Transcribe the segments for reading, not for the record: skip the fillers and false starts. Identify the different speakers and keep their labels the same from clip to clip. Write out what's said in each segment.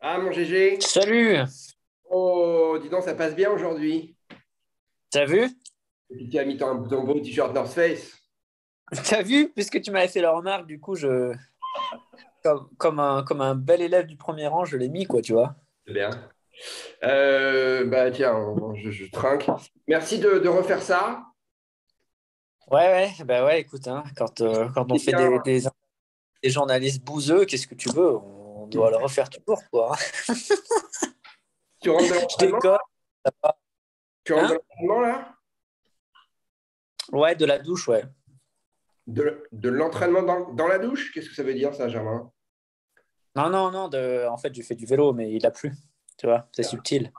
Speaker 1: Ah, mon GG.
Speaker 2: Salut,
Speaker 1: Oh, dis donc, ça passe bien aujourd'hui.
Speaker 2: t'as vu?
Speaker 1: Et puis tu as mis ton beau t-shirt North Face.
Speaker 2: T'as vu? Puisque tu m'avais fait la remarque, du coup, comme un bel élève du premier rang, je l'ai mis, quoi, tu vois.
Speaker 1: C'est bien. Bah tiens, je trinque. Merci de refaire ça.
Speaker 2: Ouais, ouais, bah ouais, écoute, hein, quand on
Speaker 1: C'est
Speaker 2: fait
Speaker 1: bien.
Speaker 2: des journalistes bouseux, qu'est-ce que tu veux? On doit le refaire toujours, quoi, hein.
Speaker 1: Tu rentres de
Speaker 2: Je
Speaker 1: l'entraînement?
Speaker 2: déconne,
Speaker 1: Tu rentres de
Speaker 2: hein?
Speaker 1: l'entraînement là?
Speaker 2: Ouais, de la douche, ouais.
Speaker 1: De l'entraînement dans la douche? Qu'est-ce que ça veut dire ça, Germain?
Speaker 2: Non, non, non, en fait, j'ai fait du vélo, mais il a plu, tu vois, c'est subtil.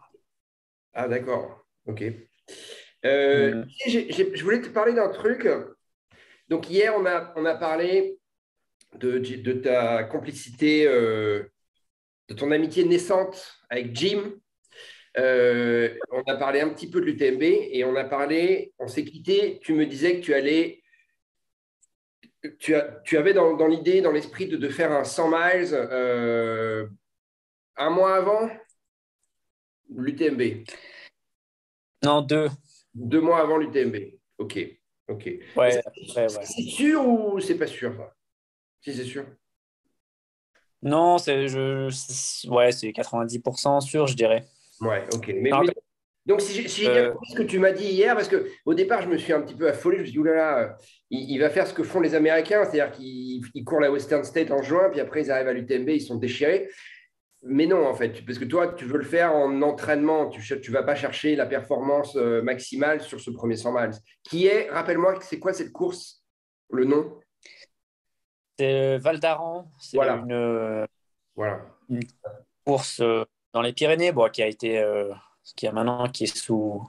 Speaker 1: Ah, d'accord. Ok.
Speaker 2: Hmm.
Speaker 1: Je voulais te parler d'un truc. Donc hier, on a parlé de ta complicité, de ton amitié naissante avec Jim. On a parlé un petit peu de l'UTMB et on s'est quitté. Tu me disais que tu avais dans l'idée, dans l'esprit de faire un 100 miles un mois avant l'UTMB,
Speaker 2: Non, deux,
Speaker 1: 2 mois avant l'UTMB. Ok, ok. Et
Speaker 2: ouais, ouais, ouais.
Speaker 1: c'est sûr ou c'est pas sûr ça? Si c'est sûr.
Speaker 2: Non, ouais, c'est 90% sûr, je dirais.
Speaker 1: Ouais, ok.
Speaker 2: Non,
Speaker 1: Donc, si j'ai bien
Speaker 2: euh,
Speaker 1: compris ce que tu m'as dit hier, parce qu'au départ, je me suis un petit peu affolé, je me suis dit, oulala, il va faire ce que font les Américains, c'est-à-dire qu'ils courent la Western State en juin, puis après, ils arrivent à l'UTMB, ils sont déchirés. Mais non, en fait, parce que toi, tu veux le faire en entraînement, tu ne vas pas chercher la performance maximale sur ce premier 100 miles. Qui est, rappelle-moi, c'est quoi cette course, le nom?
Speaker 2: c'est Val d'Aran, c'est
Speaker 1: Voilà, voilà.
Speaker 2: une course dans les Pyrénées, bon, qui est sous,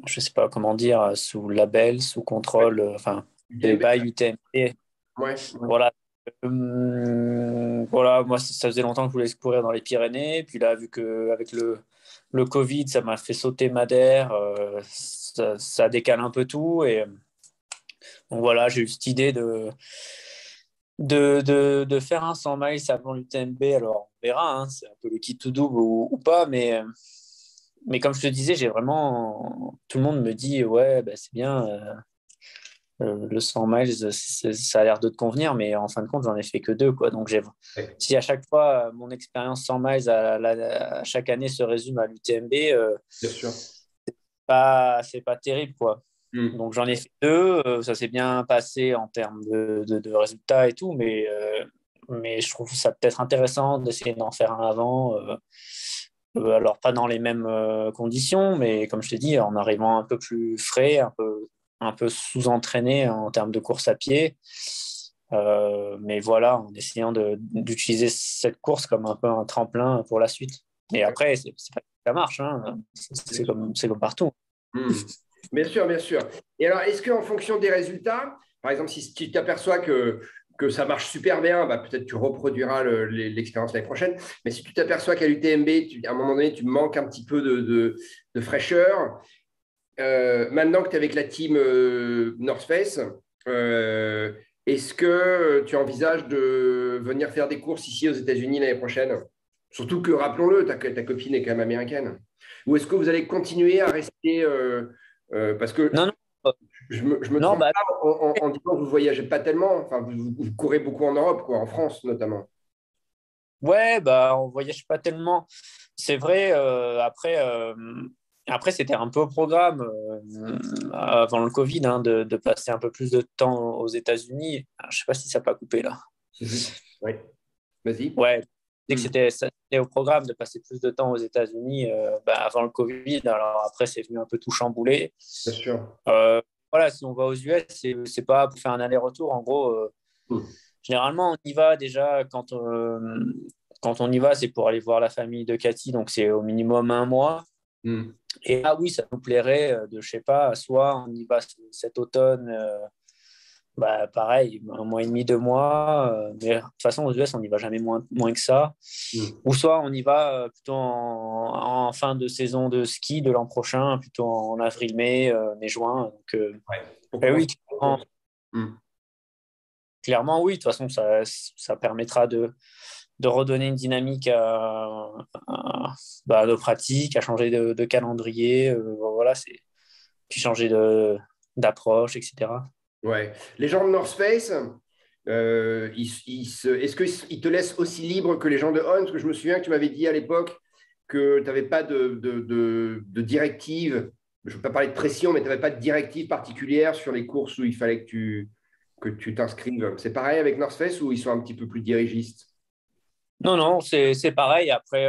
Speaker 2: je sais pas comment dire, sous label, sous contrôle, enfin, c'est
Speaker 1: UTMB,
Speaker 2: pas UTMB.
Speaker 1: ouais.
Speaker 2: Voilà. Voilà, moi, ça faisait longtemps que je voulais courir dans les Pyrénées. Puis là, vu que avec le Covid, ça m'a fait sauter Madère, ça décale un peu tout. Et donc voilà, j'ai eu cette idée de faire un 100 miles avant l'UTMB. Alors, on verra, hein, c'est un peu le kit tout double ou pas, mais comme je te disais, j'ai vraiment. Tout le monde me dit, ouais, bah, c'est bien, le 100 miles, ça a l'air de te convenir, mais en fin de compte, j'en ai fait que deux, quoi. Donc,
Speaker 1: Ouais,
Speaker 2: si à chaque fois, mon expérience 100 miles à chaque année se résume à l'UTMB,
Speaker 1: bien sûr.
Speaker 2: c'est pas terrible, quoi.
Speaker 1: Hmm.
Speaker 2: Donc j'en ai fait deux, ça s'est bien passé en termes de résultats et tout, mais je trouve ça peut-être intéressant d'essayer d'en faire un avant. Alors pas dans les mêmes conditions, mais comme je t'ai dit, en arrivant un peu plus frais, un peu sous-entraîné en termes de course à pied. Mais voilà, en essayant d'utiliser cette course comme un peu un tremplin pour la suite. Et après, c'est pas que ça marche, hein. C'est comme partout.
Speaker 1: Hmm. Bien sûr, bien sûr. Et alors, est-ce qu'en fonction des résultats, par exemple, si tu t'aperçois que ça marche super bien, bah, peut-être tu reproduiras l'expérience l'année prochaine. Mais si tu t'aperçois qu'à l'UTMB, à un moment donné, tu manques un petit peu de fraîcheur, maintenant que tu es avec la team North Face, euh, est-ce que tu envisages de venir faire des courses ici aux États-Unis l'année prochaine? Surtout que, rappelons-le, ta copine est quand même américaine. Ou est-ce que vous allez continuer à rester parce que
Speaker 2: Non, non,
Speaker 1: je me
Speaker 2: non,
Speaker 1: trompe
Speaker 2: bah,
Speaker 1: pas en disant que vous ne voyagez pas tellement, enfin, vous courez beaucoup en Europe, quoi, en France notamment.
Speaker 2: ouais, bah, on voyage pas tellement. C'est vrai, après c'était un peu au programme avant le Covid, hein, de passer un peu plus de temps aux États-Unis. Je sais pas si ça n'a pas coupé là.
Speaker 1: Si, si. Oui, vas-y.
Speaker 2: Ouais, dès que
Speaker 1: Hmm.
Speaker 2: c'était au programme de passer plus de temps aux États-Unis bah, avant le Covid. Alors après, c'est venu un peu tout chambouler.
Speaker 1: Bien sûr.
Speaker 2: Euh, voilà, si on va aux US, c'est pas pour faire un aller-retour. En gros,
Speaker 1: Hmm.
Speaker 2: généralement, on y va déjà quand on y va, c'est pour aller voir la famille de Cathy, donc c'est au minimum un mois.
Speaker 1: Hmm.
Speaker 2: Et ah oui, ça nous plairait je sais pas, soit on y va cet automne, bah, pareil, un mois et demi, 2 mois. Mais de toute façon, aux US, on n'y va jamais moins que ça.
Speaker 1: Hmm.
Speaker 2: Ou soit on y va plutôt en fin de saison de ski de l'an prochain, plutôt en avril, mai, juin. Donc,
Speaker 1: Ouais. Pour
Speaker 2: eh
Speaker 1: commencer
Speaker 2: oui,
Speaker 1: la course. Hmm.
Speaker 2: clairement, oui. De toute façon, ça permettra de redonner une dynamique à nos pratiques, à changer de calendrier, voilà, puis changer d'approche, etc.
Speaker 1: Ouais. Les gens de North Face, est-ce qu'ils te laissent aussi libre que les gens de On? Parce que je me souviens que tu m'avais dit à l'époque que tu n'avais pas de directive. Je ne veux pas parler de pression, mais tu n'avais pas de directive particulière sur les courses où il fallait que tu t'inscrives. C'est pareil avec North Face ou ils sont un petit peu plus dirigistes?
Speaker 2: Non, non, c'est pareil. Après,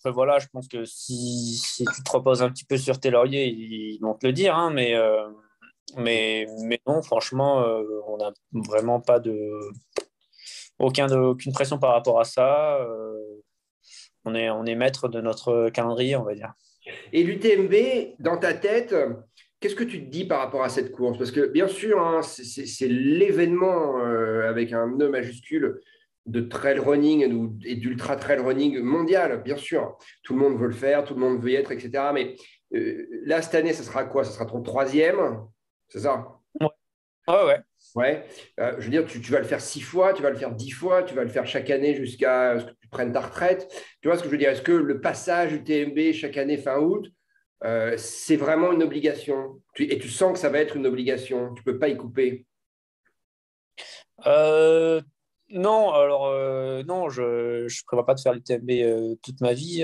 Speaker 2: voilà, je pense que si tu te reposes un petit peu sur tes lauriers, ils vont te le dire, hein, mais non, franchement, on n'a vraiment pas aucune pression par rapport à ça. On est maître de notre calendrier, on va dire.
Speaker 1: Et l'UTMB, dans ta tête, qu'est-ce que tu te dis par rapport à cette course? Parce que bien sûr, hein, c'est l'événement avec un E majuscule de trail running et d'ultra trail running mondial, bien sûr. Tout le monde veut le faire, tout le monde veut y être, etc. Mais là, cette année, ça sera quoi? Ça sera ton troisième, c'est ça?
Speaker 2: Ouais, ouais, ouais.
Speaker 1: Ouais. Je veux dire, tu vas le faire 6 fois, tu vas le faire 10 fois, tu vas le faire chaque année jusqu'à ce que tu prennes ta retraite. Tu vois ce que je veux dire? Est-ce que le passage UTMB chaque année fin août, c'est vraiment une obligation? Et tu sens que ça va être une obligation. Tu ne peux pas y couper.
Speaker 2: Euh, non, alors non, je ne prévois pas de faire l'UTMB toute ma vie.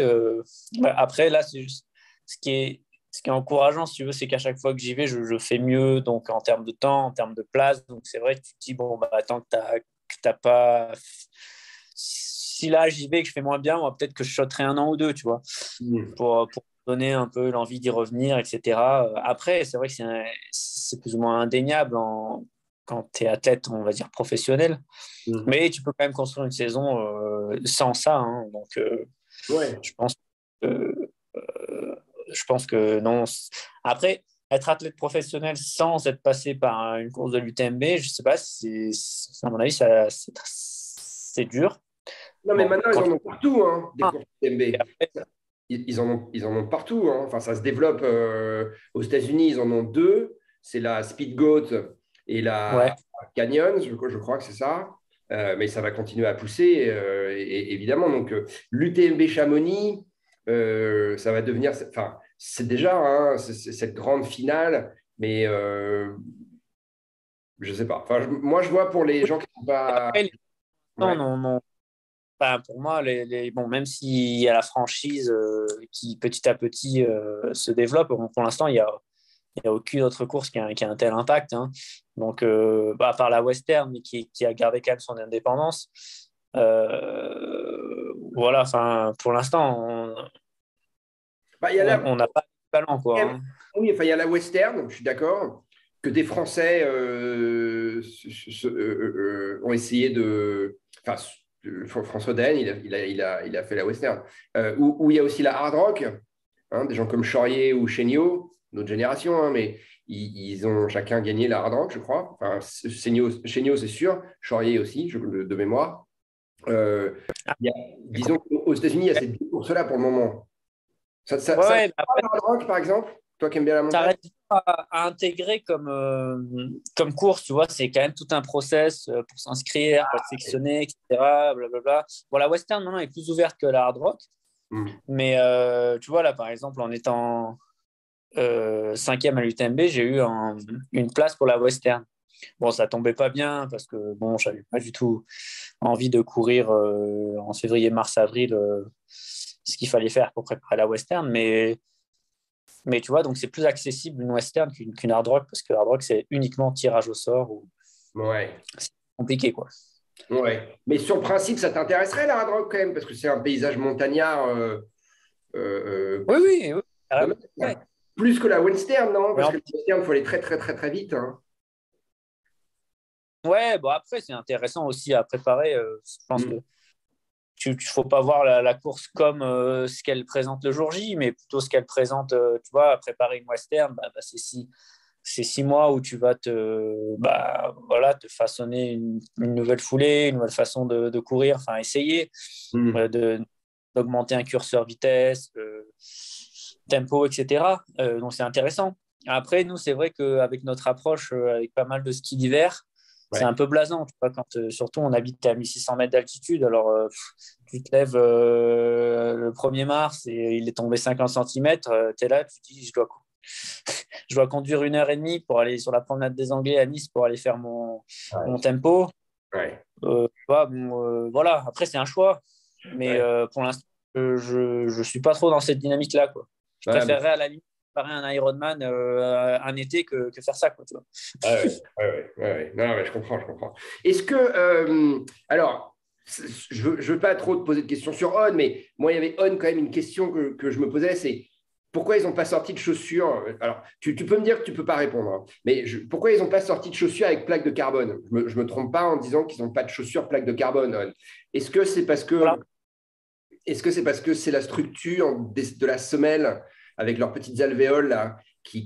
Speaker 2: Après, là, c'est juste ce qui est encourageant, si tu veux, c'est qu'à chaque fois que j'y vais, je fais mieux, donc en termes de temps, en termes de place. Donc c'est vrai que tu te dis, bon, bah, tant que t'as pas. Si là, j'y vais et que je fais moins bien, peut-être que je sauterai un an ou deux, tu vois,
Speaker 1: Hmm.
Speaker 2: pour donner un peu l'envie d'y revenir, etc. Après, c'est vrai que c'est plus ou moins indéniable quand tu es athlète, on va dire professionnel.
Speaker 1: Hmm.
Speaker 2: Mais tu peux quand même construire une saison sans ça, hein. Donc,
Speaker 1: Ouais.
Speaker 2: je pense que, euh, je pense que non. Après, être athlète professionnel sans être passé par une course de l'UTMB, je ne sais pas, à mon avis, c'est dur.
Speaker 1: Non, mais
Speaker 2: Bon,
Speaker 1: maintenant, ils
Speaker 2: quand
Speaker 1: en ont partout, hein, des courses UTMB.
Speaker 2: après,
Speaker 1: Ils en ont partout, hein. Enfin, ça se développe aux États-Unis, ils en ont deux. C'est la Speed Goat et la
Speaker 2: ouais.
Speaker 1: Canyon, je crois que c'est ça. Mais ça va continuer à pousser, évidemment. Donc, l'UTMB Chamonix, ça va devenir. Enfin, c'est déjà hein, c'est cette grande finale, mais je ne sais pas. Enfin, moi, je vois pour les gens qui ne sont pas.
Speaker 2: Après, non,
Speaker 1: Ouais.
Speaker 2: non, non. Enfin, pour moi, bon, même s'il y a la franchise qui petit à petit se développe, bon, pour l'instant, il y a aucune autre course qui a un tel impact, hein. Donc, à part la Western, mais qui a gardé quand même son indépendance. Voilà, enfin, pour l'instant,
Speaker 1: Bah, il y a
Speaker 2: on
Speaker 1: la,
Speaker 2: on n'a pas de talent, quoi, hein.
Speaker 1: Oui, enfin, il y a la western, je suis d'accord, que des Français ont essayé de. Enfin, François Daen, il a fait la western. Où il y a aussi la hard rock, hein, des gens comme Chaurier ou Chéniaud, notre génération, hein, mais ils ont chacun gagné la hard rock, je crois. Enfin, Chéniaud, c'est sûr, Chaurier aussi, de mémoire. Euh, disons qu'aux États-Unis, il y a ces deux courses-là pour le moment. Ça,
Speaker 2: Ouais,
Speaker 1: ça,
Speaker 2: ouais, mais après,
Speaker 1: la hard rock, par exemple, toi qui aimes bien la
Speaker 2: ça
Speaker 1: montagne?
Speaker 2: reste à intégrer comme course, tu vois, c'est quand même tout un process pour s'inscrire, pour être sélectionné, etc. Blablabla. Bon, la Western, maintenant, est plus ouverte que la Hard Rock,
Speaker 1: Hmm.
Speaker 2: mais tu vois, là, par exemple, en étant cinquième à l'UTMB, j'ai eu une place pour la Western. Bon, ça tombait pas bien parce que bon, j'avais pas du tout envie de courir en février, mars, avril ce qu'il fallait faire pour préparer la Western, mais tu vois, donc c'est plus accessible une Western qu'une Hard Rock parce que Hard Rock, c'est uniquement tirage au sort ou
Speaker 1: Ouais,
Speaker 2: c'est compliqué, quoi.
Speaker 1: ouais. Mais sur le principe, ça t'intéresserait la hard rock quand même, parce que c'est un paysage montagnard
Speaker 2: Oui, oui, oui,
Speaker 1: pas
Speaker 2: carrément.
Speaker 1: mal,
Speaker 2: Ouais.
Speaker 1: hein. Plus que la western, non?
Speaker 2: Mais
Speaker 1: Parce que la western, il faut aller très, très, très, très vite, hein.
Speaker 2: ouais, bon, après, c'est intéressant aussi à préparer. Je pense que
Speaker 1: Hmm.
Speaker 2: tu ne faut pas voir la course comme ce qu'elle présente le jour J, mais plutôt ce qu'elle présente, tu vois, à préparer une western, c'est 6 mois où tu vas voilà, te façonner une nouvelle foulée, une nouvelle façon de courir, enfin essayer
Speaker 1: Hmm.
Speaker 2: d'augmenter un curseur vitesse, tempo, etc. Donc c'est intéressant. Après, nous, c'est vrai qu'avec notre approche, avec pas mal de ski d'hiver, c'est un peu blasant. Tu vois, quand, surtout, on habite à 1600 mètres d'altitude. Alors, tu te lèves le 1er mars et il est tombé 50 cm. Tu es là, tu te dis, je dois conduire 1 heure et demie pour aller sur la promenade des Anglais à Nice pour aller faire mon tempo.
Speaker 1: Ouais.
Speaker 2: Voilà, après, c'est un choix. Mais pour l'instant, je ne suis pas trop dans cette dynamique-là, quoi. Je préférerais à la limite préparer un Ironman un été que faire ça, quoi, tu vois.
Speaker 1: Non, mais je comprends, je comprends. Est-ce que, alors, je ne veux pas trop te poser de questions sur On, mais moi, il y avait On quand même une question que je me posais, c'est pourquoi ils n'ont pas sorti de chaussures? Alors, tu peux me dire que tu ne peux pas répondre, hein, mais pourquoi ils n'ont pas sorti de chaussures avec plaque de carbone? Je ne me trompe pas en disant qu'ils n'ont pas de chaussures plaque de carbone, On. Est-ce que c'est parce que
Speaker 2: Voilà.
Speaker 1: c'est la structure de la semelle avec leurs petites alvéoles là, qui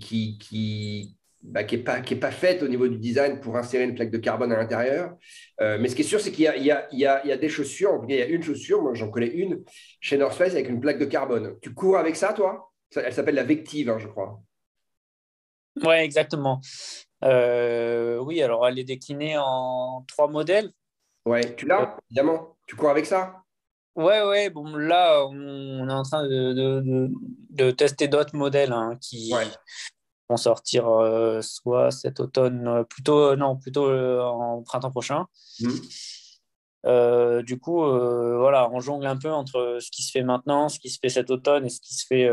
Speaker 1: est pas faite au niveau du design pour insérer une plaque de carbone à l'intérieur. Mais ce qui est sûr, c'est qu'il y a des chaussures, en tout cas, il y a une chaussure, moi j'en connais une, chez North Face avec une plaque de carbone. Tu cours avec ça, toi? Elle s'appelle la Vective, hein, je crois.
Speaker 2: Ouais, exactement. Oui, alors elle est déclinée en 3 modèles.
Speaker 1: Ouais, tu l'as, évidemment. Tu cours avec ça?
Speaker 2: Ouais, bon, là, on est en train de tester d'autres modèles
Speaker 1: Ouais.
Speaker 2: qui vont sortir soit cet automne, plutôt en printemps prochain.
Speaker 1: Hmm.
Speaker 2: Du coup, voilà, on jongle un peu entre ce qui se fait maintenant, ce qui se fait cet automne et ce qui se fait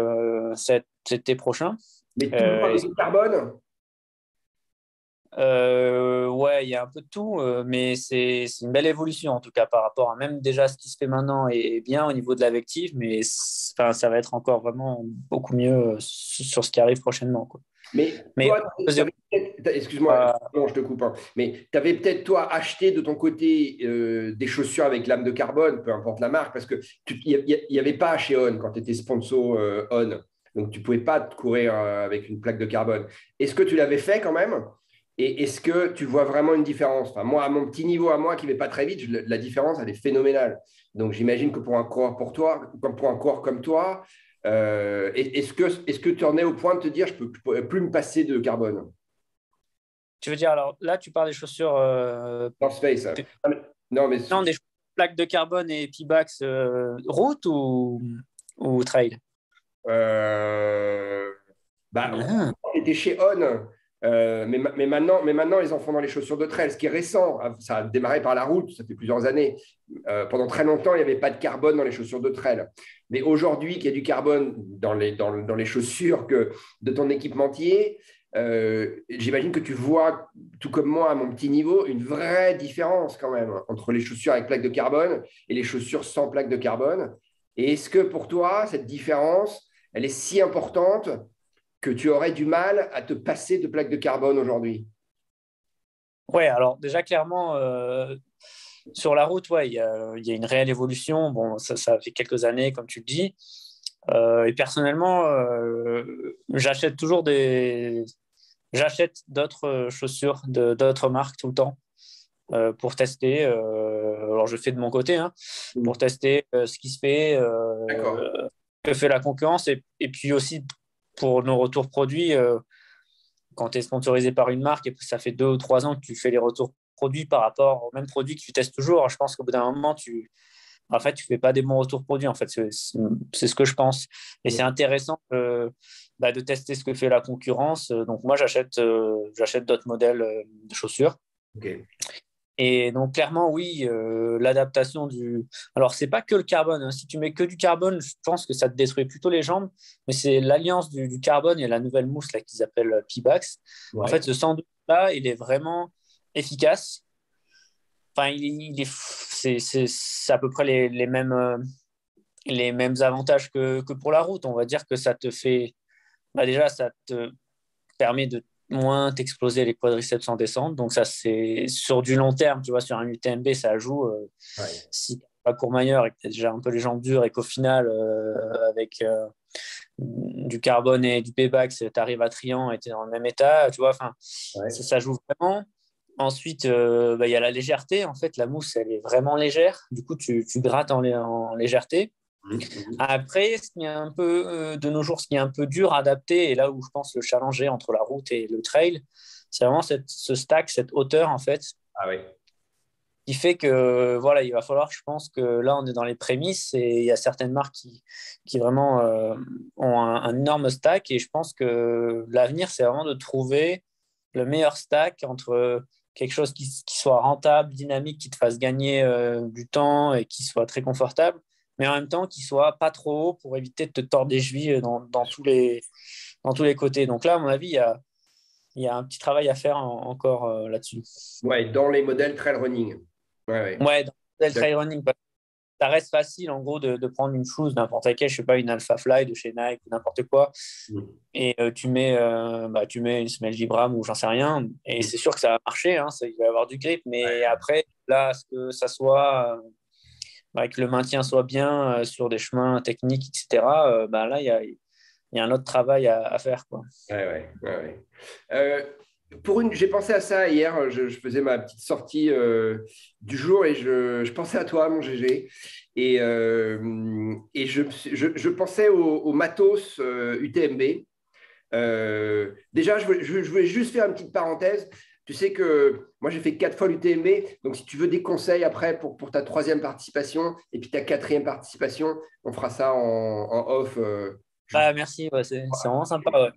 Speaker 2: cet été prochain.
Speaker 1: Mais toujours
Speaker 2: Euh,
Speaker 1: avec du carbone?
Speaker 2: ouais, il y a un peu de tout, mais c'est une belle évolution en tout cas par rapport à même déjà ce qui se fait maintenant est bien au niveau de la Vective, mais enfin, ça va être encore vraiment beaucoup mieux sur ce qui arrive prochainement, quoi.
Speaker 1: Mais
Speaker 2: Mais
Speaker 1: toi, excuse-moi,
Speaker 2: euh,
Speaker 1: non, je te coupe, hein, mais tu avais peut-être, toi, acheté de ton côté des chaussures avec lame de carbone, peu importe la marque, parce que il n'y avait pas chez On quand tu étais sponsor On. Donc, tu ne pouvais pas te courir avec une plaque de carbone. Est-ce que tu l'avais fait quand même? Et est-ce que tu vois vraiment une différence? Enfin, moi, à mon petit niveau, à moi, qui ne vais pas très vite, la différence, elle est phénoménale. Donc, j'imagine que pour un coureur pour toi, comme pour un coureur comme toi, est-ce que tu en es au point de te dire, je ne pourrais plus me passer de carbone?
Speaker 2: tu veux dire, alors là, tu parles des chaussures,
Speaker 1: North Face. Ah, non, mais
Speaker 2: non, des plaques de carbone et Pibax route ou trail?
Speaker 1: euh, bah,
Speaker 2: Ah.
Speaker 1: on était chez On, mais maintenant, ils en font dans les chaussures de trail, ce qui est récent. Ça a démarré par la route, ça fait plusieurs années. Pendant très longtemps, il n'y avait pas de carbone dans les chaussures de trail. Mais aujourd'hui, qu'il y a du carbone dans les chaussures de ton équipementier, j'imagine que tu vois, tout comme moi à mon petit niveau, une vraie différence quand même entre les chaussures avec plaque de carbone et les chaussures sans plaque de carbone. Et est-ce que pour toi, cette différence, elle est si importante que tu aurais du mal à te passer de plaque de carbone aujourd'hui?
Speaker 2: Ouais, alors déjà clairement, sur la route, ouais, il y a une réelle évolution. Bon, ça fait quelques années, comme tu le dis. Et personnellement, j'achète d'autres chaussures d'autres marques tout le temps pour tester. Alors, je fais de mon côté, pour tester ce qui se fait,
Speaker 1: D'accord.
Speaker 2: que fait la concurrence, et puis aussi pour nos retours produits. Quand tu es sponsorisé par une marque et que ça fait 2 ou 3 ans que tu fais les retours produits par rapport au même produit que tu testes toujours, je pense qu'au bout d'un moment, en fait, tu fais pas des bons retours produits. En fait, c'est ce que je pense. Et c'est intéressant de tester ce que fait la concurrence. Donc, moi, j'achète d'autres modèles de chaussures.
Speaker 1: Ok.
Speaker 2: Et donc, clairement, oui, l'adaptation du. Alors, c'est pas que le carbone, hein. Si tu mets que du carbone, je pense que ça te détruit plutôt les jambes. Mais c'est l'alliance du carbone et la nouvelle mousse là, qu'ils appellent Pibax. En
Speaker 1: Ouais.
Speaker 2: fait, ce sandwich-là, il est vraiment efficace. Enfin, c'est à peu près les mêmes avantages que pour la route. On va dire que ça te fait. Bah déjà, ça te permet de moins t'exploser les quadriceps en descente. Donc, ça, c'est sur du long terme, tu vois, sur un UTMB, ça joue.
Speaker 1: Ouais.
Speaker 2: Si tu pas courmayeur et que tu as déjà un peu les jambes dures et qu'au final, avec du carbone et du Pebax, tu arrives à Trian et tu es dans le même état, tu vois, enfin,
Speaker 1: Ouais.
Speaker 2: ça joue vraiment. Ensuite, il y a la légèreté. En fait, la mousse, elle est vraiment légère. Du coup, tu grattes en légèreté.
Speaker 1: Mhm.
Speaker 2: Après, ce qui est un peu, de nos jours, ce qui est un peu dur à adapter, et là où je pense le challenger entre la route et le trail, c'est vraiment ce stack, cette hauteur, en fait.
Speaker 1: Ah oui.
Speaker 2: Qui fait que voilà, il va falloir, je pense que là, on est dans les prémices et il y a certaines marques qui vraiment ont un énorme stack. Et je pense que l'avenir, c'est vraiment de trouver le meilleur stack entre quelque chose qui soit rentable, dynamique, qui te fasse gagner du temps et qui soit très confortable, mais en même temps qui soit pas trop haut pour éviter de te tordre les chevilles dans tous les côtés. Donc là, à mon avis, il y a un petit travail à faire encore là-dessus.
Speaker 1: Ouais, dans les modèles trail running. Ouais, ouais.
Speaker 2: Ouais, dans le trail running, ça reste facile en gros de prendre une chose, n'importe laquelle, je sais pas, une Alpha Fly de chez Nike ou n'importe quoi,
Speaker 1: Mm.
Speaker 2: et tu mets une semelle Vibram ou j'en sais rien, et
Speaker 1: Mm.
Speaker 2: c'est sûr que ça va marcher, hein, il va y avoir du grip, mais après, là, ce que ça soit, que le maintien soit bien sur des chemins techniques, etc., là, il y a un autre travail à faire, quoi.
Speaker 1: Ouais, ouais, ouais, ouais. J'ai pensé à ça hier, je faisais ma petite sortie du jour et je pensais à toi, mon GG. Et je pensais au matos UTMB. Déjà, je voulais juste faire une petite parenthèse. Tu sais que moi, j'ai fait 4 fois l'UTMB. Donc, si tu veux des conseils après pour ta troisième participation et puis ta quatrième participation, on fera ça en off.
Speaker 2: Merci, ouais, c'est vraiment sympa, ouais.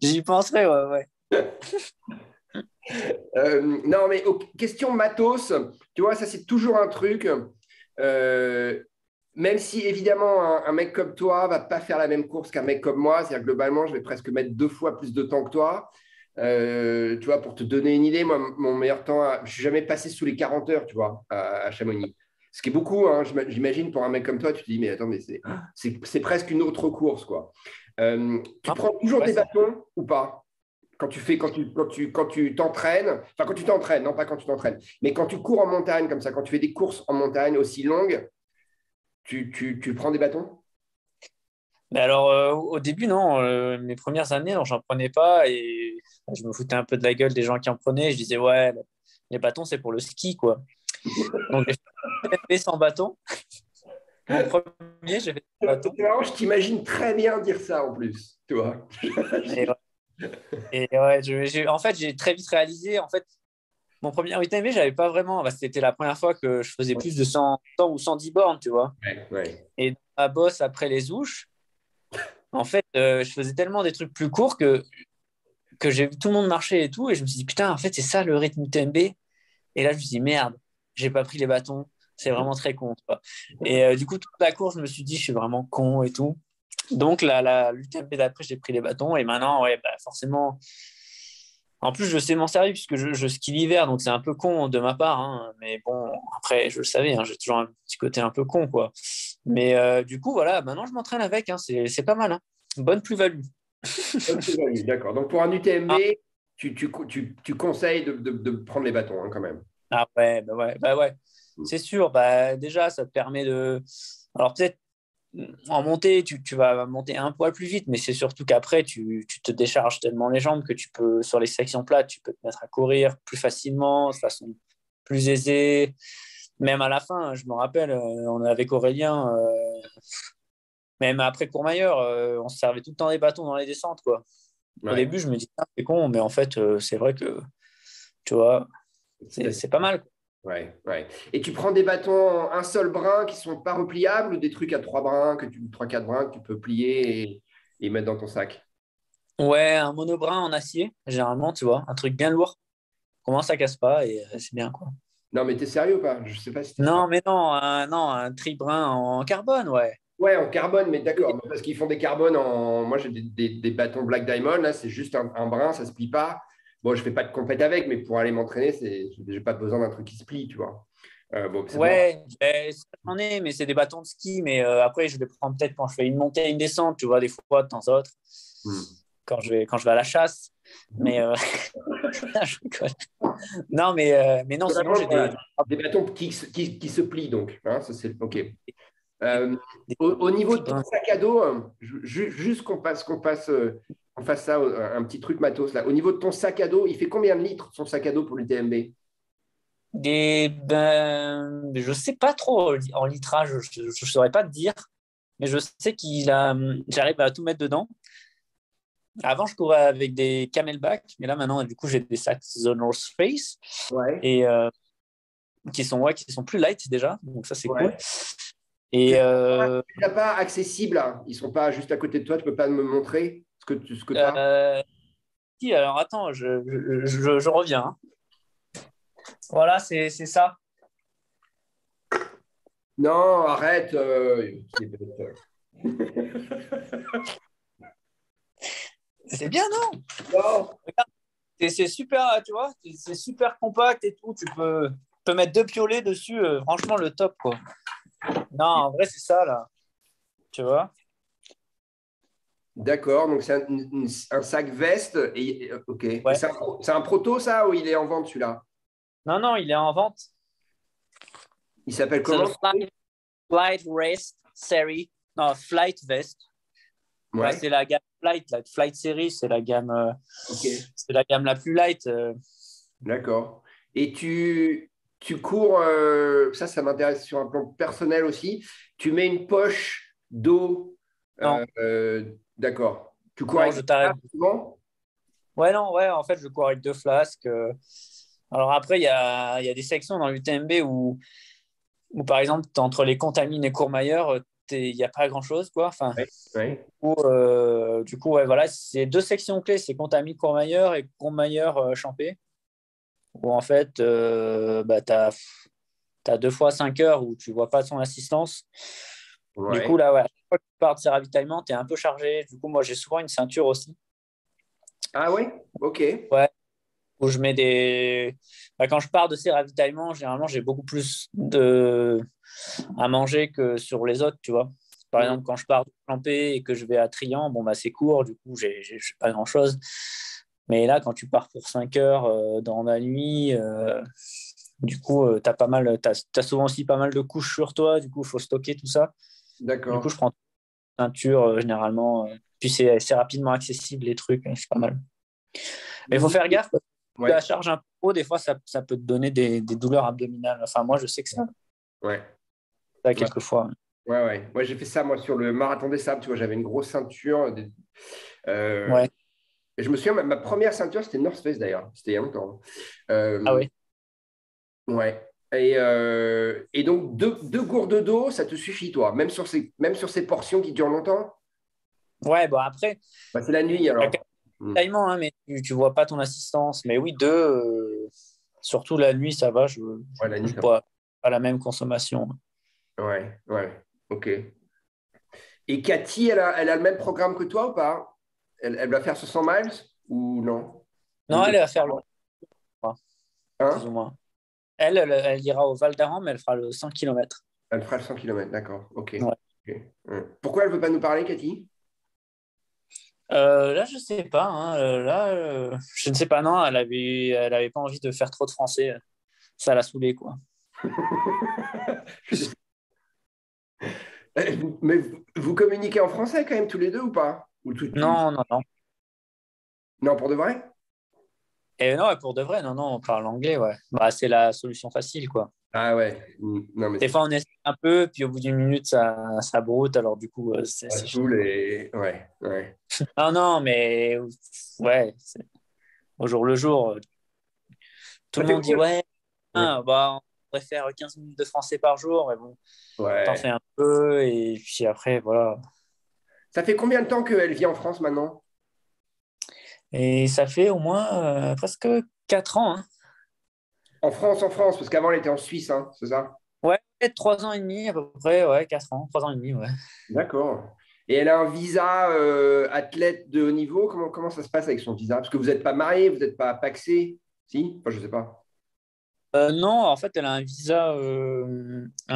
Speaker 2: J'y penserai, ouais, ouais.
Speaker 1: Non, mais question matos, tu vois, ça c'est toujours un truc. euh, Même si évidemment un mec comme toi va pas faire la même course qu'un mec comme moi, c'est-à-dire globalement, je vais presque mettre 2 fois plus de temps que toi. Tu vois, pour te donner une idée, moi, mon meilleur temps, je suis jamais passé sous les 40 heures, tu vois, à Chamonix. Ce qui est beaucoup, hein, j'imagine, pour un mec comme toi, tu te dis, mais attends, mais c'est presque une autre course, quoi. Tu
Speaker 2: Ah,
Speaker 1: prends toujours
Speaker 2: ouais,
Speaker 1: tes bâtons ou pas? Quand tu t'entraînes, enfin quand tu t'entraînes, non pas quand tu t'entraînes, mais quand tu cours en montagne comme ça, quand tu fais des courses en montagne aussi longues, tu prends des bâtons?
Speaker 2: mais alors, au début, non. Mes premières années, non, j'en prenais pas et je me foutais un peu de la gueule des gens qui en prenaient. Je disais, ouais, les bâtons, c'est pour le ski, quoi. Donc, j'ai fait sans bâton. Mon premier, j'ai fait sans bâton.
Speaker 1: C'est marrant, je t'imagine très bien dire ça en plus, tu vois.
Speaker 2: Et, ouais, ouais, en fait, j'ai très vite réalisé, en fait, mon premier UTMB, j'avais pas vraiment. C'était la première fois que je faisais plus de 100 ou 110 bornes, tu vois.
Speaker 1: Ouais, ouais.
Speaker 2: Et dans ma bosse, après les ouches, en fait, je faisais tellement des trucs plus courts que j'ai vu tout le monde marcher et tout. Et je me suis dit, putain, en fait, c'est ça le rythme UTMB. Et là, je me suis dit, merde, j'ai pas pris les bâtons. C'est vraiment très con, tu vois. Et du coup, toute la course, je me suis dit, je suis vraiment con et tout. Donc, l'UTMB d'après, j'ai pris les bâtons. Et maintenant, ouais, forcément. En plus, je sais m'en servir puisque je skie l'hiver. Donc, c'est un peu con de ma part, hein. Mais bon, après, je le savais, hein, j'ai toujours un petit côté un peu con, quoi. Mais du coup, voilà, maintenant, je m'entraîne avec, hein. C'est pas mal, hein. Bonne plus-value.
Speaker 1: D'accord. Donc pour un UTMB,
Speaker 2: Ah,
Speaker 1: tu conseilles de prendre les bâtons hein, quand même.
Speaker 2: ah ouais, bah ouais. C'est sûr, déjà, ça te permet de. Alors, peut-être en montée, tu vas monter un poil plus vite, mais c'est surtout qu'après, tu te décharges tellement les jambes que tu peux, sur les sections plates, tu peux te mettre à courir plus facilement, de façon plus aisée. Même à la fin, je me rappelle, on est avec Aurélien, même après Courmayeur, on se servait tout le temps des bâtons dans les descentes, quoi. Au
Speaker 1: Ouais.
Speaker 2: début, je me dis, ah, c'est con, mais en fait, c'est vrai que, tu vois,
Speaker 1: C'est assez-
Speaker 2: c'est pas mal.
Speaker 1: Ouais, ouais. Et tu prends des bâtons un seul brin qui sont pas repliables ou des trucs à 3 brins, 3, 4 brins que tu peux plier et mettre dans ton sac?
Speaker 2: Ouais, un monobrin en acier, généralement, tu vois, un truc bien lourd. Comment ça casse pas et c'est bien, quoi.
Speaker 1: Non, mais t'es sérieux ou pas? Je sais pas si t'es sérieux.
Speaker 2: Non, mais non, non, un tribrin en carbone, ouais.
Speaker 1: Ouais, en carbone, mais d'accord. Mais parce qu'ils font des carbones en. Moi, j'ai des bâtons Black Diamond, là, c'est juste un brin, ça se plie pas. Bon, je fais pas de compète avec, mais pour aller m'entraîner, j'ai pas besoin d'un truc qui se plie, tu vois. Bon, c'est bon.
Speaker 2: Ouais, ça j'en ai, mais c'est des bâtons de ski. Mais après, je les prends peut-être quand je fais une montée et une descente, tu vois, des fois, de temps en temps,
Speaker 1: Hmm.
Speaker 2: quand je vais à la chasse. Mais je rigole. Non, mais non, sinon,
Speaker 1: Vraiment,
Speaker 2: j'ai
Speaker 1: voilà, des bâtons qui se plient, donc. Hein, ça, c'est OK.
Speaker 2: des,
Speaker 1: Euh,
Speaker 2: des
Speaker 1: au niveau de ton
Speaker 2: tribrins.
Speaker 1: sac à dos, juste qu'on fasse ça, un petit truc matos là. Au niveau de ton sac à dos, il fait combien de litres son sac à dos pour l'UTMB?
Speaker 2: Je sais pas trop en litrage, je saurais pas te dire, mais je sais j'arrive à tout mettre dedans. Avant, je courais avec des Camelback, mais là, maintenant, du coup, j'ai des sacs The North Face
Speaker 1: Ouais,
Speaker 2: et qui sont plus light déjà. Donc, ça, c'est cool.
Speaker 1: ouais. Tu
Speaker 2: Et
Speaker 1: ne l'as pas accessible, hein. Ils ne sont pas juste à côté de toi, tu ne peux pas me montrer ce que tu as.
Speaker 2: si, alors, attends, je reviens, hein. Voilà, c'est ça.
Speaker 1: Non, arrête. C'est bête.
Speaker 2: C'est bien, non?
Speaker 1: Non.
Speaker 2: C'est super, tu vois, c'est super compact et tout. Tu peux mettre deux piolets dessus. Franchement, le top, quoi. Non, en vrai, c'est ça, là. Tu vois?
Speaker 1: D'accord, donc c'est un sac veste. Ok. Et
Speaker 2: Ouais.
Speaker 1: c'est un proto, ça, ou il est en vente, celui-là?
Speaker 2: Non, non, il est en vente.
Speaker 1: Il s'appelle
Speaker 2: C'est le
Speaker 1: comment?
Speaker 2: Flight Vest Series. Non, Flight Vest. Bah,
Speaker 1: Ouais,
Speaker 2: c'est la gamme Flight, la Flight Series,
Speaker 1: ok,
Speaker 2: c'est la gamme la plus light.
Speaker 1: d'accord. Et tu cours, ça m'intéresse sur un plan personnel aussi. Tu mets une poche d'eau.
Speaker 2: Non,
Speaker 1: D'accord. Tu cours
Speaker 2: non,
Speaker 1: avec
Speaker 2: je
Speaker 1: des
Speaker 2: t'arrête.
Speaker 1: flasques souvent?
Speaker 2: Ouais, non, ouais, en fait, je cours avec deux flasques. Alors après, il y a des sections dans l'UTMB où, par exemple, entre les Contamines et Courmayeur, il n'y a pas grand-chose, quoi. Enfin,
Speaker 1: Oui, oui.
Speaker 2: du coup, ouais, voilà, c'est deux sections clés, c'est Contamine Courmayeur et Courmayeur Champé, où en fait, bah, tu as 2 fois 5 heures où tu vois pas ton assistance. Du
Speaker 1: Ouais.
Speaker 2: coup, là, ouais, à chaque fois que tu pars de ces ravitaillements, tu es un peu chargé. Du coup, moi, j'ai souvent une ceinture aussi.
Speaker 1: Ah oui? Ok.
Speaker 2: Ouais, où je mets des. Bah, quand je pars de ces ravitaillements, généralement, j'ai beaucoup plus à manger que sur les autres, tu vois. Par
Speaker 1: Mm.
Speaker 2: exemple, quand je pars de Champé et que je vais à Trian, bon, bah, c'est court, du coup, j'ai pas grand-chose. Mais là, quand tu pars pour 5 heures dans la nuit, du coup, t'as souvent aussi pas mal de couches sur toi, du coup, il faut stocker tout ça. Du coup,
Speaker 1: D'accord.
Speaker 2: je prends une ceinture généralement. Puis c'est rapidement accessible, les trucs, c'est pas mal. Mais il faut faire gaffe, parce que si tu la
Speaker 1: Ouais,
Speaker 2: charges un peu haut, des fois, ça peut te donner des douleurs abdominales. Enfin, moi, je sais que
Speaker 1: ouais,
Speaker 2: ça
Speaker 1: ouais,
Speaker 2: quelquefois.
Speaker 1: ouais, ouais. Moi, j'ai fait ça, moi, sur le marathon des sables. Tu vois, j'avais une grosse ceinture. Euh,
Speaker 2: Ouais.
Speaker 1: et je me souviens, ma première ceinture, c'était North Face d'ailleurs. C'était il y a longtemps.
Speaker 2: Ah
Speaker 1: Euh,
Speaker 2: ouais.
Speaker 1: ouais. Et donc, deux gourdes d'eau, ça te suffit, toi, même sur ces portions qui durent longtemps?
Speaker 2: Ouais, bon, après,
Speaker 1: Bah, c'est la nuit,
Speaker 2: il y a
Speaker 1: alors.
Speaker 2: quelques détaillements, hein, mais tu vois pas ton assistance. Mais oui, deux, surtout la nuit, ça va.
Speaker 1: Ouais, la nuit,
Speaker 2: Je
Speaker 1: ça
Speaker 2: bois pas la même consommation.
Speaker 1: va. Ouais, ouais. OK. Et Cathy, elle a le même programme que toi ou pas? Elle va faire 100 miles ou non?
Speaker 2: Non,
Speaker 1: Ou-
Speaker 2: elle va faire le plus ou
Speaker 1: Hein?
Speaker 2: moins. Elle ira au Val d'Aran, mais elle fera le 100 km.
Speaker 1: Elle fera le 100 km, d'accord. OK.
Speaker 2: Ouais.
Speaker 1: Ok. Ouais. Pourquoi elle ne veut pas nous parler, Cathy?
Speaker 2: Là, je sais pas, hein. Là, je ne sais pas. Non, elle avait pas envie de faire trop de français. Ça l'a saoulé, quoi.
Speaker 1: Mais vous communiquez en français quand même tous les deux ou pas? Ou tout.
Speaker 2: Non, non, non.
Speaker 1: Non, pour de vrai?
Speaker 2: Et non, pour de vrai, non, non, on parle anglais, ouais. Bah, c'est la solution facile, quoi.
Speaker 1: Ah ouais. Non, mais
Speaker 2: Des fois, on essaie un peu, puis au bout d'une minute, ça broute. Alors, du coup,
Speaker 1: ça
Speaker 2: c'est fini,
Speaker 1: saoule
Speaker 2: quoi.
Speaker 1: et. Ouais, ouais.
Speaker 2: Non, non, mais ouais, au jour le jour. Tout
Speaker 1: Ça
Speaker 2: le
Speaker 1: fait
Speaker 2: monde dit,
Speaker 1: combien?
Speaker 2: ouais,
Speaker 1: Ouais.
Speaker 2: bah, on pourrait faire 15 minutes de français par jour. Mais bon, t'en fais
Speaker 1: Ouais.
Speaker 2: un peu, et puis après, voilà.
Speaker 1: Ça fait combien de temps qu'elle vit en France maintenant?
Speaker 2: Et ça fait au moins presque 4 ans, hein.
Speaker 1: En France, parce qu'avant elle était en Suisse, hein, c'est ça?
Speaker 2: Ouais, 3 ans et demi à peu près, ouais, 4 ans, 3 ans et demi, ouais.
Speaker 1: D'accord. Et elle a un visa athlète de haut niveau. Comment ça se passe avec son visa? Parce que vous n'êtes pas mariés, vous n'êtes pas pacsés. Si? Enfin, je ne sais pas.
Speaker 2: Non, en fait, elle a un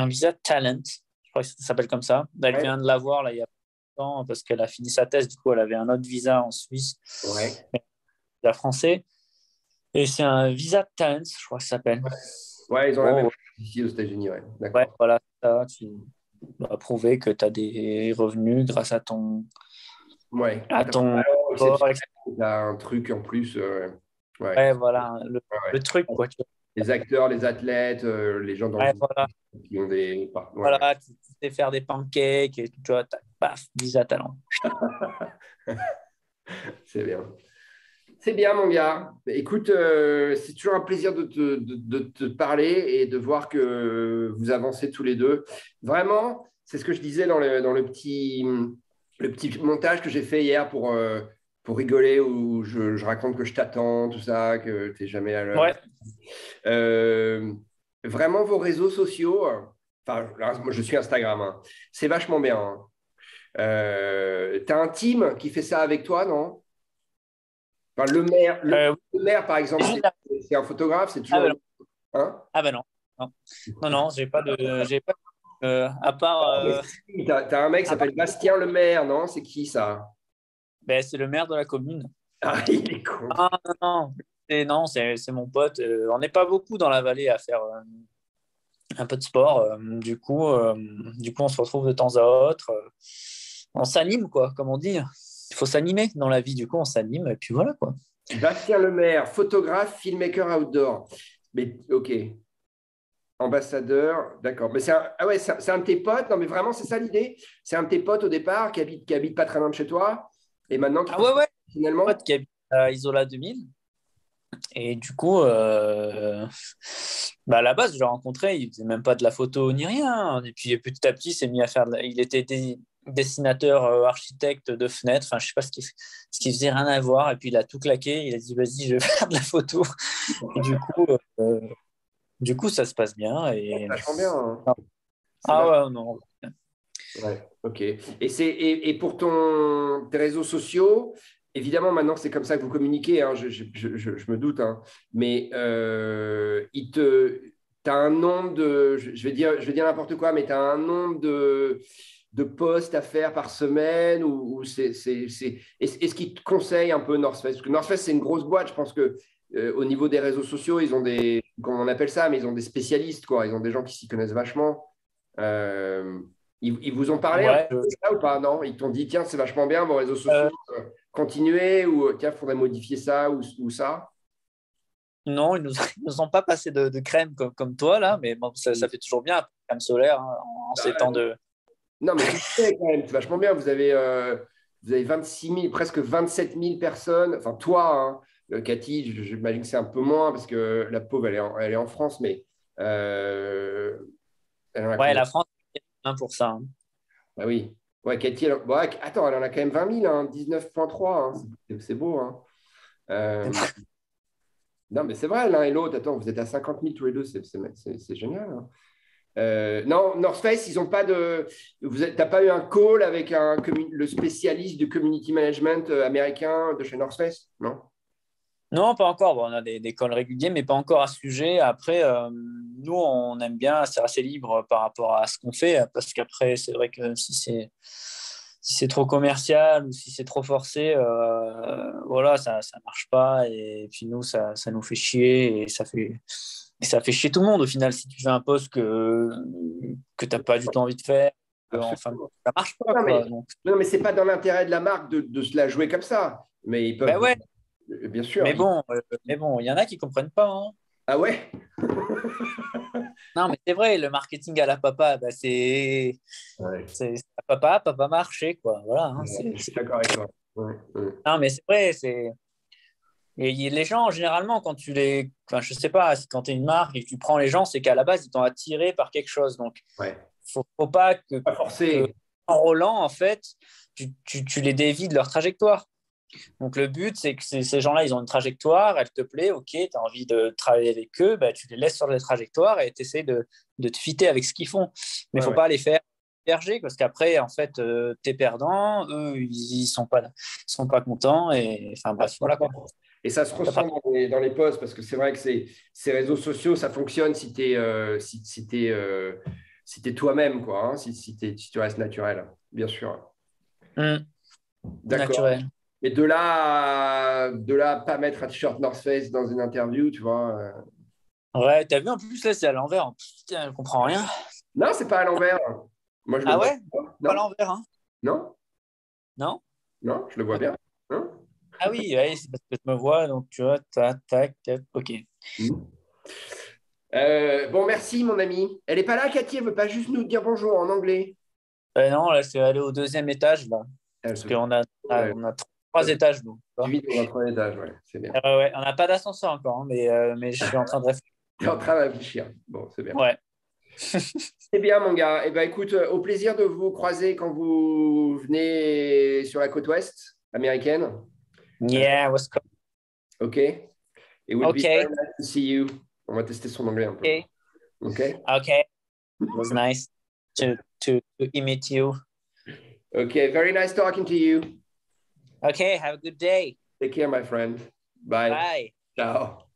Speaker 2: visa talent. Je crois que ça s'appelle comme ça. Elle
Speaker 1: Ouais.
Speaker 2: vient de l'avoir là il y a pas longtemps parce qu'elle a fini sa thèse. Du coup, elle avait un autre visa en Suisse,
Speaker 1: Ouais.
Speaker 2: la français. Et c'est un visa talent, je crois que ça s'appelle.
Speaker 1: Ouais, ils ont la même
Speaker 2: Bon,
Speaker 1: chose ici aux États-Unis. Ouais.
Speaker 2: ouais,
Speaker 1: D'accord.
Speaker 2: voilà, ça, tu dois prouver que tu as des revenus grâce
Speaker 1: Ouais.
Speaker 2: à
Speaker 1: T'as pas
Speaker 2: ton
Speaker 1: un
Speaker 2: sport,
Speaker 1: exceptionnel,
Speaker 2: etc.
Speaker 1: t'as un truc en plus. Ouais.
Speaker 2: Ouais, voilà,
Speaker 1: Ouais,
Speaker 2: le
Speaker 1: ouais.
Speaker 2: truc, quoi.
Speaker 1: Les acteurs, les athlètes, les gens dans le
Speaker 2: Ouais,
Speaker 1: judo
Speaker 2: voilà,
Speaker 1: qui ont des. Ouais, ouais.
Speaker 2: voilà, tu sais faire des pancakes et tu vois, paf, visa talent.
Speaker 1: C'est bien. C'est bien, mon gars. Écoute, c'est toujours un plaisir de te parler et de voir que vous avancez tous les deux. Vraiment, c'est ce que je disais dans le petit montage que j'ai fait hier pour rigoler, où je raconte que je t'attends, tout ça, que tu n'es jamais à l'heure.
Speaker 2: Ouais.
Speaker 1: Euh, Vraiment, vos réseaux sociaux, enfin, là, moi, je suis Instagram, hein, c'est vachement bien. Hein. Tu as un team qui fait ça avec toi, non? Enfin,
Speaker 2: Euh,
Speaker 1: le maire, par exemple,
Speaker 2: c'est juste la-
Speaker 1: c'est un photographe, c'est
Speaker 2: Ah
Speaker 1: toujours.
Speaker 2: ben non.
Speaker 1: Hein?
Speaker 2: Ah ben non. Non, non, non, j'ai pas à part,
Speaker 1: Ah, mais si, t'as un mec qui
Speaker 2: à part-
Speaker 1: s'appelle Bastien Le Maire, non? C'est qui ça?
Speaker 2: ben, c'est le maire de la commune.
Speaker 1: Ah, il est con.
Speaker 2: Ah, non, non, non, c'est mon pote. On n'est pas beaucoup dans la vallée à faire un peu de sport. Du coup, on se retrouve de temps à autre. On s'anime, quoi, comme on dit. Il faut s'animer dans la vie. Du coup, on s'anime et puis voilà, quoi.
Speaker 1: Bastien Le Maire, photographe, filmmaker outdoor. Mais ok, ambassadeur, d'accord. Mais ah ouais, c'est un de tes potes. Non, mais vraiment, c'est ça l'idée. C'est un de tes potes au départ qui habite pas très loin de chez toi, et maintenant qui
Speaker 2: Ah
Speaker 1: fait
Speaker 2: ouais,
Speaker 1: ça
Speaker 2: ouais,
Speaker 1: finalement.
Speaker 2: pote qui habite à Isola 2000. Et du coup, bah à la base, je l'ai rencontré, il faisait même pas de la photo ni rien. Et puis petit à petit, il s'est mis à faire. Il était dessinateur, architecte de fenêtres. Enfin, je sais pas ce qu'il faisait, rien à voir. Et puis il a tout claqué. Il a dit, vas-y, je vais faire de la photo. Et du coup, ça se passe bien. Et
Speaker 1: Vachement bien. Hein. C'est
Speaker 2: ah
Speaker 1: vachement.
Speaker 2: ouais, non.
Speaker 1: Ouais, ok. Et pour tes réseaux sociaux, évidemment, maintenant, c'est comme ça que vous communiquez, hein, je me doute, hein, mais tu as un nombre de, je vais dire n'importe quoi, mais tu as un nombre de posts à faire par semaine ou est-ce qu'ils te conseillent un peu North Face? Parce que North Face, c'est une grosse boîte, je pense que au niveau des réseaux sociaux, ils ont comment on appelle ça, mais ils ont des spécialistes, quoi. Ils ont des gens qui s'y connaissent vachement. Euh, ils vous ont parlé un peu
Speaker 2: Ouais.
Speaker 1: de ça ou pas? Non? Ils t'ont dit, tiens, c'est vachement bien, vos réseaux sociaux,
Speaker 2: Euh,
Speaker 1: continuez, ou tiens, il faudrait modifier ça ou ça.
Speaker 2: non, ils nous ont pas passé de crème comme toi, là. Mais bon, ça fait toujours bien, crème solaire, hein, en ces temps de.
Speaker 1: Non, mais tu sais quand même, c'est vachement bien. Vous avez 26 000, presque 27 000 personnes. Enfin, toi, hein, Cathy, j'imagine que c'est un peu moins parce que la pauvre, elle est en France, mais elle en a
Speaker 2: Ouais,
Speaker 1: combien?
Speaker 2: la France, c'est 1 pour ça. Hein.
Speaker 1: Bah oui. Ouais, Cathy, bon, ouais, attends, elle en a quand même 20 000, hein, 19,3. Hein, c'est beau. Hein. Euh, Non, mais c'est vrai, l'un et l'autre. Attends, vous êtes à 50 000 tous les deux, c'est génial. Hein. Non, North Face, ils n'ont pas de. T'as pas eu un call avec le spécialiste du community management américain de chez North Face? Non?
Speaker 2: Non, pas encore. Bon, on a des calls réguliers, mais pas encore à ce sujet. Après, nous, on aime bien, c'est assez libre par rapport à ce qu'on fait, parce qu'après, c'est vrai que si c'est trop commercial ou si c'est trop forcé, voilà, ça marche pas. Et puis nous, ça nous fait chier et ça fait chier tout le monde au final. Si tu fais un poste que tu n'as pas du tout envie de faire, enfin,
Speaker 1: Absolument.
Speaker 2: ça marche pas,
Speaker 1: Non,
Speaker 2: quoi. Donc,
Speaker 1: non, mais c'est pas dans l'intérêt de la marque de se la jouer comme ça. Mais ils
Speaker 2: ben
Speaker 1: peuvent,
Speaker 2: ouais,
Speaker 1: bien sûr.
Speaker 2: mais bon, il y en a qui comprennent pas. Hein.
Speaker 1: Ah ouais?
Speaker 2: Non, mais c'est vrai, le marketing à la papa, bah,
Speaker 1: Ouais,
Speaker 2: c'est papa, papa marché, quoi. Voilà. Hein,
Speaker 1: je suis d'accord avec toi. Ouais, ouais.
Speaker 2: Non, mais c'est vrai, et les gens, généralement, quand tu les. Enfin, je sais pas, quand tu es une marque et que tu prends les gens, c'est qu'à la base, ils t'ont attiré par quelque chose. Donc,
Speaker 1: Ouais.
Speaker 2: faut pas
Speaker 1: Pas
Speaker 2: que
Speaker 1: forcé.
Speaker 2: en roulant, en fait, tu les dévies de leur trajectoire. Donc, le but, c'est que ces gens-là, ils ont une trajectoire, elle te plaît, ok, tu as envie de travailler avec eux, bah, tu les laisses sur la trajectoire et tu essaies de te fitter avec ce qu'ils font. Mais il ne
Speaker 1: Ouais,
Speaker 2: faut
Speaker 1: ouais.
Speaker 2: pas les faire berger parce qu'après, en fait, tu es perdant, eux, ils sont pas contents. Et enfin, bref, voilà quoi.
Speaker 1: Et ça se ressent dans les posts parce que c'est vrai que ces réseaux sociaux, ça fonctionne si tu es, si t'es toi-même, quoi, hein, si tu restes naturel, bien sûr. D'accord.
Speaker 2: Naturel.
Speaker 1: Mais de là à pas mettre un t-shirt North Face dans une interview, tu vois.
Speaker 2: Ouais, t'as vu en plus là, c'est à l'envers. Putain, je comprends rien.
Speaker 1: Non, c'est pas à l'envers. Moi, je le
Speaker 2: Ah
Speaker 1: vois.
Speaker 2: ouais? Pas à
Speaker 1: Non,
Speaker 2: l'envers, hein?
Speaker 1: non,
Speaker 2: Non?
Speaker 1: non, je le vois bien. Hein.
Speaker 2: Ah oui, ouais, c'est parce que tu me vois, donc tu vois, tac, tac, tac, ok.
Speaker 1: Mhm. Bon, merci, mon ami. Elle est pas là, Cathy, elle veut pas juste nous dire bonjour en anglais.
Speaker 2: Non, là, c'est aller au deuxième étage, là.
Speaker 1: Elle
Speaker 2: Parce
Speaker 1: se
Speaker 2: qu'on
Speaker 1: fout.
Speaker 2: a,
Speaker 1: Ouais.
Speaker 2: on a trop 3 étages, nous.
Speaker 1: Tu vis dans un troisième étage, ouais, c'est bien.
Speaker 2: Ouais, on n'a pas d'ascenseur encore, hein, mais je suis en train de réfléchir.
Speaker 1: Tu es en train de réfléchir. Bon, c'est bien.
Speaker 2: Ouais.
Speaker 1: C'est bien, mon gars. Eh ben, écoute, au plaisir de vous croiser quand vous venez sur la côte ouest américaine.
Speaker 2: Yeah, what's up?
Speaker 1: OK. It would be
Speaker 2: Okay.
Speaker 1: very nice to see you. On va tester son anglais un peu.
Speaker 2: Okay.
Speaker 1: OK.
Speaker 2: Okay. It was nice to meet you.
Speaker 1: OK. Very nice talking to you.
Speaker 2: Okay. Have a good day.
Speaker 1: Take care, my friend. Bye.
Speaker 2: Bye.
Speaker 1: Ciao.